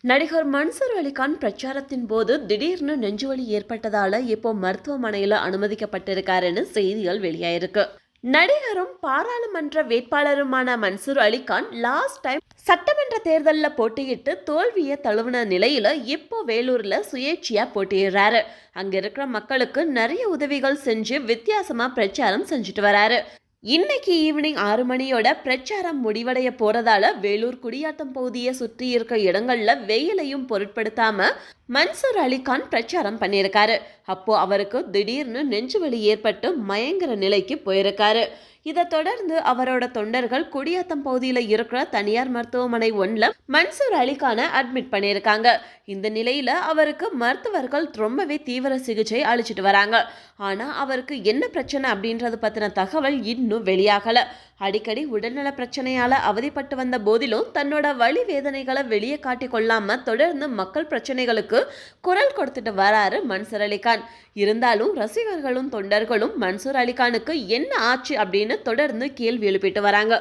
நடிகர் மன்சூர் அலிகான் பிரச்சாரத்தின் போது திடீர்னு நெஞ்சுவலி ஏற்பட்டதால இப்போ மருத்துவமனையில அனுமதிக்கப்பட்டிருக்காருன்னு செய்திகள் வெளியாயிருக்கு. நடிகரும் பாராளுமன்ற வேட்பாளருமான மன்சூர் அலிகான் லாஸ்ட் டைம் சட்டமன்ற தேர்தலில் போட்டியிட்டு தோல்வியை தழுவின நிலையில இப்போ வேலூர்ல சுயேட்சையா போட்டியிடுறாரு. அங்க இருக்கிற மக்களுக்கு நிறைய உதவிகள் செஞ்சு வித்தியாசமா பிரச்சாரம் செஞ்சுட்டு வராரு. இன்னைக்கு ஈவினிங் 6 மணியோட பிரச்சாரம் முடிவடைய போறதால வேலூர் குடியாத்தம் பகுதியை சுற்றி இருக்க இடங்கள்ல வெயிலையும் பொருட்படுத்தாம மன்சூர் அலிகான் பிரச்சாரம் பண்ணியிருக்காரு. அப்போ அவருக்கு திடீர்னு நெஞ்சுவலி ஏற்பட்டு மயங்கர நிலைக்கு போயிருக்காரு. இதை தொடர்ந்து அவரோட தொண்டர்கள் குடியாத்தம் பகுதியில் இருக்கிற தனியார் மருத்துவமனை ஒன்றில் மன்சூர் அலிகானை அட்மிட் பண்ணியிருக்காங்க. இந்த நிலையில அவருக்கு மருத்துவர்கள் ரொம்பவே தீவிர சிகிச்சை அளிச்சிட்டு வராங்க. ஆனா அவருக்கு என்ன பிரச்சனை அப்படின்றது பத்தின தகவல் இன்னும் வெளியாகல. அடிக்கடி உடல்நல பிரச்சனையால அவதிப்பட்டு வந்த போதிலும் தன்னோட வலி வேதனைகளை வெளியே காட்டி கொள்ளாம தொடர்ந்து மக்கள் பிரச்சனைகளுக்கு குரல் கொடுத்துட்டு வராரு மன்சூர் அலிகான். இருந்தாலும் ரசிகர்களும் தொண்டர்களும் மன்சூர் அலிகானுக்கு என்ன ஆச்சு அப்படின்னு தொடர்ந்து கேள்வி எழுப்பிட்டு வராங்க.